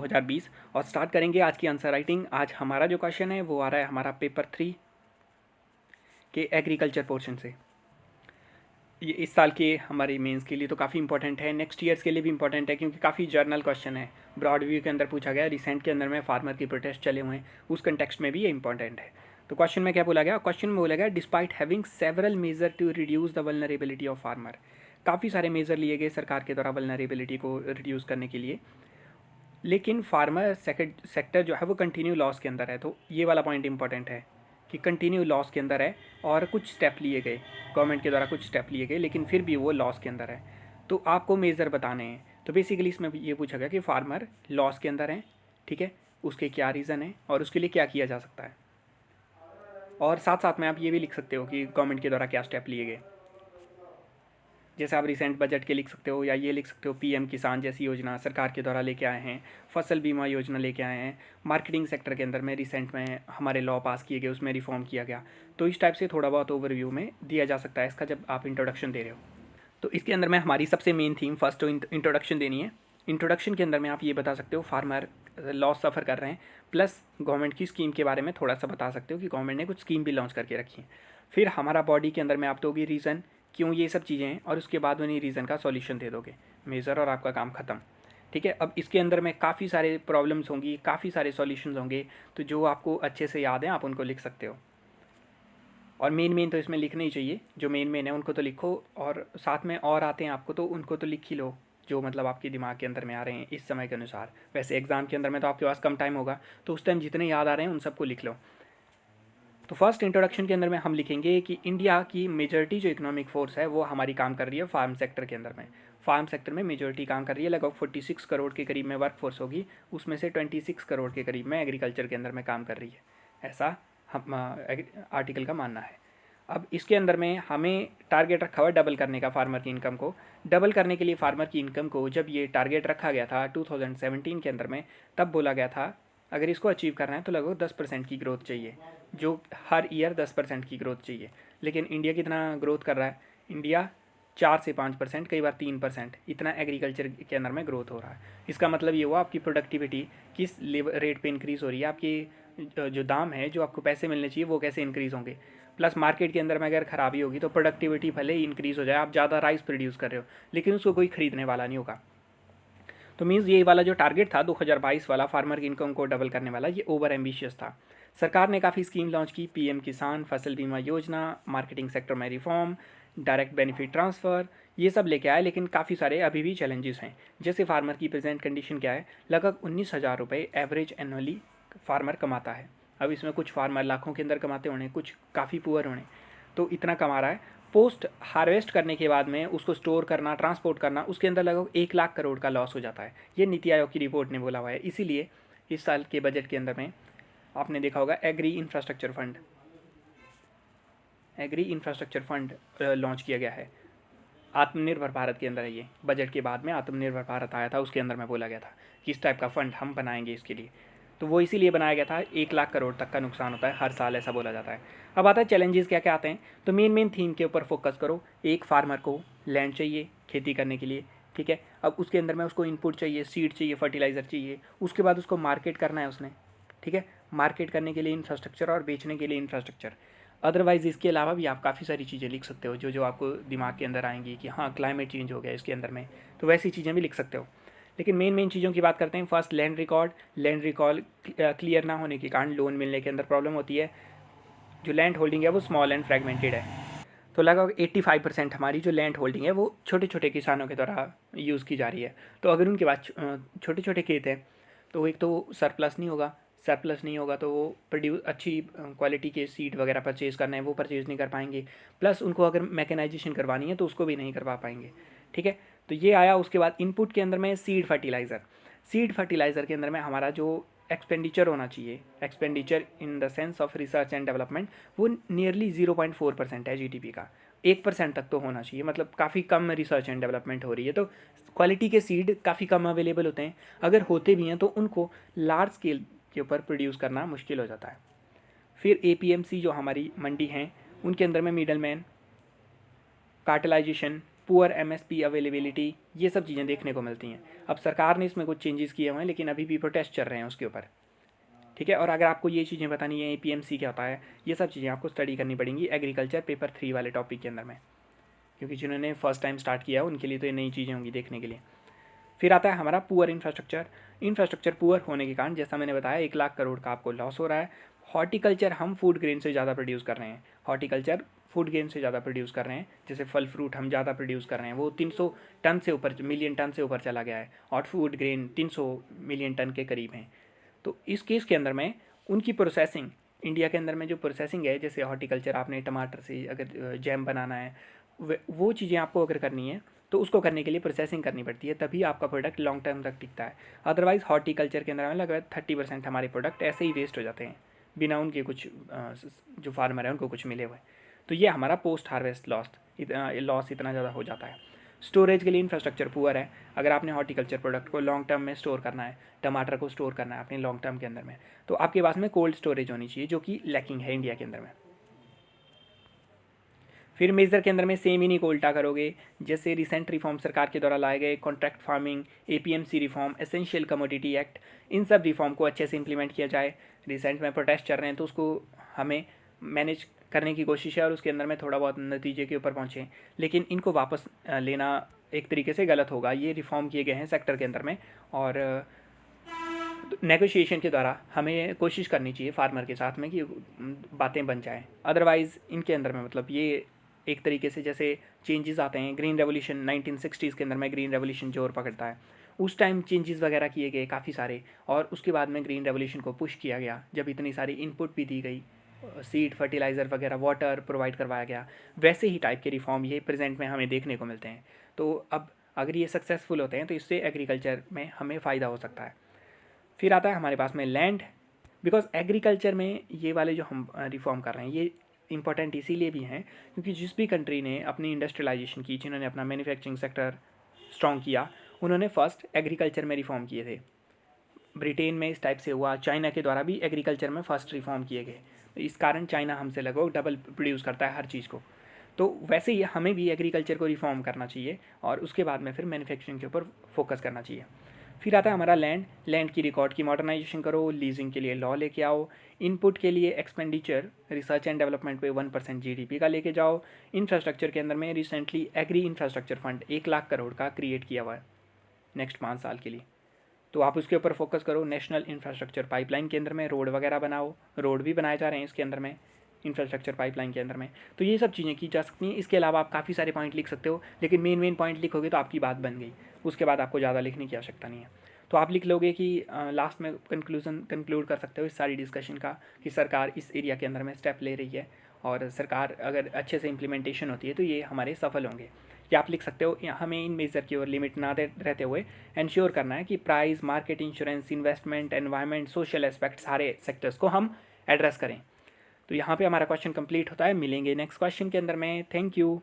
2020 और स्टार्ट करेंगे आज की आंसर राइटिंग। आज हमारा जो क्वेश्चन है वो आ रहा है हमारा पेपर 3 के एग्रीकल्चर पोर्शन से। ये इस साल के हमारे मेंस के लिए तो काफ़ी इंपॉर्टेंट है, नेक्स्ट ईयर्स के लिए भी इंपॉर्टेंट है क्योंकि काफ़ी जर्नल क्वेश्चन है। ब्रॉड व्यू के अंदर पूछा गया, रिसेंट के अंदर में फार्मर की प्रोटेस्ट चले हुए हैं, उस कंटेक्स्ट में भी ये इंपॉर्टेंट है। तो क्वेश्चन में क्या बोला गया? क्वेश्चन में बोला गया despite having several measure to reduce the vulnerability of farmer. काफ़ी सारे मेजर लिए गए सरकार के द्वारा वल्नरेबिलिटी को रिड्यूस करने के लिए, लेकिन फार्मर सेक्टर जो है वो कंटिन्यू लॉस के अंदर है। तो ये वाला पॉइंट इंपॉर्टेंट है कि कंटिन्यू लॉस के अंदर है और कुछ स्टेप लिए गए, गवर्नमेंट के द्वारा कुछ स्टेप लिए गए, लेकिन फिर भी वो लॉस के अंदर है। तो आपको मेजर बताने हैं। तो बेसिकली इसमें ये पूछा गया कि फार्मर लॉस के अंदर है, ठीक है, उसके क्या रीज़न है और उसके लिए क्या किया जा सकता है। और साथ साथ में आप ये भी लिख सकते हो कि गवर्नमेंट के द्वारा क्या स्टेप लिए गए। जैसे आप रिसेंट बजट के लिख सकते हो, या ये लिख सकते हो पीएम किसान जैसी योजना सरकार के द्वारा लेके आए हैं, फसल बीमा योजना लेके आए हैं, मार्केटिंग सेक्टर के अंदर में रिसेंट में हमारे लॉ पास किए गए, उसमें रिफॉर्म किया गया। तो इस टाइप से थोड़ा बहुत ओवरव्यू में दिया जा सकता है इसका जब आप इंट्रोडक्शन दे रहे हो। तो इसके अंदर में हमारी सबसे मेन थीम फर्स्ट तो इंट्रोडक्शन देनी है। इंट्रोडक्शन के अंदर में आप ये बता सकते हो फार्मर लॉस सफ़र कर रहे हैं, प्लस गवर्नमेंट की स्कीम के बारे में थोड़ा सा बता सकते हो कि गवर्नमेंट ने कुछ स्कीम भी लॉन्च करके रखी है। फिर हमारा बॉडी के अंदर में आप दोगे रीज़न क्यों ये सब चीज़ें हैं, और उसके बाद उन्हीं रीज़न का सॉल्यूशन दे दोगे, मेजर, और आपका काम ख़त्म। ठीक है, अब इसके अंदर में काफ़ी सारे प्रॉब्लम्स होंगी, काफ़ी सारे सॉल्यूशंस होंगे, तो जो आपको अच्छे से याद हैं आप उनको लिख सकते हो। और मेन तो इसमें लिखना ही चाहिए, जो मेन है उनको तो लिखो, और साथ में और आते हैं आपको तो उनको तो लिख ही लो, जो मतलब आपके दिमाग के अंदर में आ रहे हैं इस समय के अनुसार। वैसे एग्ज़ाम के अंदर में तो आपके पास कम टाइम होगा, तो उस टाइम जितने याद आ रहे हैं उन सबको लिख लो। तो फर्स्ट इंट्रोडक्शन के अंदर में हम लिखेंगे कि इंडिया की मेजॉरिटी जो इकोनॉमिक फोर्स है वो हमारी काम कर रही है फार्म सेक्टर के अंदर में। फार्म सेक्टर में मेजॉरिटी काम कर रही है, लगभग 46 करोड़ के करीब में वर्क फोर्स होगी, उसमें से 26 करोड़ के करीब में एग्रीकल्चर के अंदर में काम कर रही है, ऐसा हम आर्टिकल का मानना है। अब इसके अंदर में हमें टारगेट रखा हुआ है डबल करने का फार्मर की इनकम को। डबल करने के लिए फार्मर की इनकम को जब ये टारगेट रखा गया था 2017 के अंदर में, तब बोला गया था अगर इसको अचीव करना है तो लगभग 10% की ग्रोथ चाहिए, जो हर ईयर 10% की ग्रोथ चाहिए। लेकिन इंडिया कितना ग्रोथ कर रहा है? इंडिया 4 से 5%, कई बार 3%, इतना एग्रीकल्चर के अंदर में ग्रोथ हो रहा है। इसका मतलब ये हुआ आपकी प्रोडक्टिविटी किस रेट पे इंक्रीज़ हो रही है, आपकी जो दाम है, जो आपको पैसे मिलने चाहिए वो कैसे इंक्रीज़ होंगे। प्लस मार्केट के अंदर में अगर ख़राबी होगी तो प्रोडक्टिविटी भले ही इंक्रीज़ हो जाए, आप ज़्यादा राइस प्रोड्यूस कर रहे हो, लेकिन उसको कोई ख़रीदने वाला नहीं होगा। तो मीन्स ये वाला जो टारगेट था 2022 वाला फार्मर की इनकम को डबल करने वाला, ये ओवर एम्बिशियस था। सरकार ने काफ़ी स्कीम लॉन्च की, पीएम किसान, फसल बीमा योजना, मार्केटिंग सेक्टर में रिफॉर्म, डायरेक्ट बेनिफिट ट्रांसफ़र, ये सब लेके आए, लेकिन काफ़ी सारे अभी भी चैलेंजेस हैं। जैसे फार्मर की प्रेजेंट कंडीशन क्या है? लगभग 19,000 रुपये एवरेज एनुअली फार्मर कमाता है। अब इसमें कुछ फार्मर लाखों के अंदर कमाते होने, कुछ काफ़ी पुअर होने, तो इतना कमा रहा है। पोस्ट हार्वेस्ट करने के बाद में उसको स्टोर करना, ट्रांसपोर्ट करना, उसके अंदर लगभग 1 लाख करोड़ का लॉस हो जाता है। ये नीति आयोग की रिपोर्ट ने बोला हुआ है। इसीलिए इस साल के बजट के अंदर में आपने देखा होगा एग्री इंफ्रास्ट्रक्चर फंड लॉन्च किया गया है। आत्मनिर्भर भारत के अंदर है ये, बजट के बाद में आत्मनिर्भर भारत आया था, उसके अंदर में बोला गया था कि इस टाइप का फ़ंड हम बनाएंगे इसके लिए। तो वो इसीलिए बनाया गया था, 1 लाख करोड़ तक का नुकसान होता है हर साल, ऐसा बोला जाता है। अब आता है चैलेंजेस क्या क्या आते हैं। तो मेन थीम के ऊपर फोकस करो। एक फार्मर को लैंड चाहिए खेती करने के लिए, ठीक है। अब उसके अंदर में उसको इनपुट चाहिए, सीड चाहिए, फर्टिलाइज़र चाहिए, उसके बाद उसको मार्केट करना है उसने, ठीक है। मार्केट करने के लिए इंफ्रास्ट्रक्चर और बेचने के लिए इंफ्रास्ट्रक्चर। अदरवाइज़ इसके अलावा भी आप काफ़ी सारी चीज़ें लिख सकते हो जो जो आपको दिमाग के अंदर आएंगी कि हाँ क्लाइमेट चेंज हो गया इसके अंदर में, तो वैसी चीज़ें भी लिख सकते हो। लेकिन मेन चीज़ों की बात करते हैं। फर्स्ट लैंड रिकॉर्ड क्लियर ना होने के कारण लोन मिलने के अंदर प्रॉब्लम होती है। जो लैंड होल्डिंग है वो स्मॉल एंड फ्रेगमेंटेड है। तो लगभग 85% हमारी जो लैंड होल्डिंग है वो छोटे छोटे किसानों के द्वारा यूज़ की जा रही है। तो अगर उनके पास छोटे छोटे खेत हैं तो एक तो सरप्लस नहीं होगा तो वो अच्छी क्वालिटी के सीड वगैरह परचेज़ करना है वो परचेज़ नहीं कर पाएंगे। प्लस उनको अगर मैकेनाइजेशन करवानी है तो उसको भी नहीं करवा पाएंगे, ठीक है। तो ये आया। उसके बाद इनपुट के अंदर में सीड फर्टिलाइज़र के अंदर में हमारा जो एक्सपेंडिचर होना चाहिए, expenditure in the sense of research and development, वो नियरली 0.4% है जीडीपी का। 1% तक तो होना चाहिए, मतलब काफ़ी कम रिसर्च एंड डेवलपमेंट हो रही है। तो क्वालिटी के सीड काफ़ी कम अवेलेबल होते हैं, अगर होते भी हैं तो उनको लार्ज स्केल के ऊपर प्रोड्यूस करना मुश्किल हो जाता है। फिर एपीएमसी जो हमारी मंडी हैं उनके अंदर में middle man, cartelisation, poor MSP availability, ये सब चीज़ें देखने को मिलती हैं। अब सरकार ने इसमें कुछ चेंजेस किए हुए हैं, लेकिन अभी भी प्रोटेस्ट चल रहे हैं उसके ऊपर, ठीक है। और अगर आपको ये चीज़ें बतानी है एपीएमसी क्या होता है, ये सब चीज़ें आपको स्टडी करनी पड़ेंगी एग्रीकल्चर पेपर 3 वाले टॉपिक के अंदर में, क्योंकि जिन्होंने फर्स्ट टाइम स्टार्ट किया है उनके लिए तो ये नई चीज़ें होंगी देखने के लिए। फिर आता है हमारा पुअर इंफ्रास्ट्रक्चर पुअर होने के कारण जैसा मैंने बताया 1 लाख करोड़ का आपको लॉस हो रहा है। हॉर्टिकल्चर हम फूड ग्रेन से ज़्यादा प्रोड्यूस कर रहे हैं, हॉर्टिकल्चर फूड ग्रेन से ज़्यादा प्रोड्यूस कर रहे हैं, जैसे फल फ्रूट हम ज़्यादा प्रोड्यूस कर रहे हैं, वो 300 टन से ऊपर, मिलियन टन से ऊपर चला गया है, और फूड ग्रेन 300 मिलियन टन के करीब हैं। तो इस केस के अंदर में उनकी प्रोसेसिंग, इंडिया के अंदर में जो प्रोसेसिंग है, जैसे हॉर्टिकल्चर आपने टमाटर से अगर जैम बनाना है, वो चीज़ें आपको अगर करनी है तो उसको करने के लिए प्रोसेसिंग करनी पड़ती है, तभी आपका प्रोडक्ट लॉन्ग टर्म तक टिकता है। अदरवाइज़ हॉर्टिकल्चर के अंदर में लगभग 30% हमारे प्रोडक्ट ऐसे ही वेस्ट हो जाते हैं बिना उनके कुछ जो फार्मर है उनको कुछ मिले हुए। तो ये हमारा पोस्ट हार्वेस्ट लॉस इतना ज़्यादा हो जाता है। स्टोरेज के लिए इंफ्रास्ट्रक्चर पुअर है। अगर आपने हॉर्टिकल्चर प्रोडक्ट को लॉन्ग टर्म में स्टोर करना है, टमाटर को स्टोर करना है अपने लॉन्ग टर्म के अंदर में, तो आपके पास में कोल्ड स्टोरेज होनी चाहिए, जो कि लैकिंग है इंडिया के अंदर में। फिर मेजर के अंदर में सेम इन्हीं को उल्टा करोगे, जैसे रिसेंट रिफॉर्म सरकार के द्वारा लाए गए contract farming, APMC reform, essential commodity act, इन सब रिफॉर्म को अच्छे से इंप्लीमेंट किया जाए। रिसेंट में प्रोटेस्ट चल रहे हैं तो उसको हमें मैनेज करने की कोशिश है और उसके अंदर में थोड़ा बहुत नतीजे के ऊपर पहुँचे, लेकिन इनको वापस लेना एक तरीके से गलत होगा। ये रिफॉर्म किए गए हैं सेक्टर के अंदर में, और नेगोशिएशन के द्वारा हमें कोशिश करनी चाहिए फार्मर के साथ में कि बातें बन जाएँ। अदरवाइज़ इनके अंदर में मतलब ये एक तरीके से जैसे चेंजेस आते हैं, ग्रीन रेवोल्यूशन 1960s के अंदर में ग्रीन रेवोल्यूशन जोर पकड़ता है, उस टाइम चेंजेस वगैरह किए गए काफ़ी सारे, और उसके बाद में ग्रीन रेवोल्यूशन को पुश किया गया जब इतनी सारी इनपुट भी दी गई, सीड, फर्टिलाइज़र वगैरह, वाटर प्रोवाइड करवाया गया। वैसे ही टाइप के रिफॉर्म ये प्रेजेंट में हमें देखने को मिलते हैं। तो अब अगर ये सक्सेसफुल होते हैं तो इससे एग्रीकल्चर में हमें फ़ायदा हो सकता है। फिर आता है हमारे पास में लैंड, बिकॉज एग्रीकल्चर में ये वाले जो हम रिफॉर्म कर रहे हैं ये इंपॉर्टेंट इसीलिए भी हैं क्योंकि जिस भी कंट्री ने अपनी इंडस्ट्रियलाइजेशन की, जिन्होंने अपना मैन्युफैक्चरिंग सेक्टर स्ट्रॉन्ग किया, उन्होंने फर्स्ट एग्रीकल्चर में रिफॉर्म किए थे। ब्रिटेन में इस टाइप से हुआ, चाइना के द्वारा भी एग्रीकल्चर में फर्स्ट रिफॉर्म किए गए। इस कारण चाइना हमसे लगभग डबल प्रोड्यूस करता है हर चीज़ को। तो वैसे ही हमें भी एग्रीकल्चर को रिफॉर्म करना चाहिए और उसके बाद में फिर मैन्युफैक्चरिंग के ऊपर फोकस करना चाहिए। फिर आता है हमारा लैंड की रिकॉर्ड की मॉडर्नाइजेशन करो, लीजिंग के लिए लॉ लेके आओ, इनपुट के लिए एक्सपेंडिचर रिसर्च एंड डेवलपमेंट पे 1% जीडीपी का लेके जाओ। इंफ्रास्ट्रक्चर के अंदर में recently agri infrastructure fund 1 lakh crore का क्रिएट किया हुआ है नेक्स्ट 5 साल के लिए, तो आप उसके ऊपर फोकस करो। नेशनल इंफ्रास्ट्रक्चर पाइपलाइन के अंदर में रोड वगैरह बनाओ, रोड भी बनाए जा रहे हैं इसके अंदर में, इंफ्रास्ट्रक्चर पाइपलाइन के अंदर में। तो ये सब चीज़ें की जा सकती हैं। इसके अलावा आप काफ़ी सारे पॉइंट लिख सकते हो, लेकिन मेन पॉइंट लिखोगे तो आपकी बात बन गई, उसके बाद आपको ज़्यादा लिखने की आवश्यकता नहीं है। तो आप लिख लोगे कि लास्ट में कंक्लूड कर सकते हो इस सारी डिस्कशन का कि सरकार इस एरिया के अंदर में स्टेप ले रही है और सरकार अगर अच्छे से इम्प्लीमेंटेशन होती है तो ये हमारे सफल होंगे। या आप लिख सकते हो हमें इन मेजर की ओर लिमिट ना रहते हुए इंश्योर करना है कि price, market, insurance, investment, environment, social aspect, सारे सेक्टर्स को हम एड्रेस करें। तो यहाँ पे हमारा क्वेश्चन कंप्लीट होता है। मिलेंगे नेक्स्ट क्वेश्चन के अंदर में। Thank you.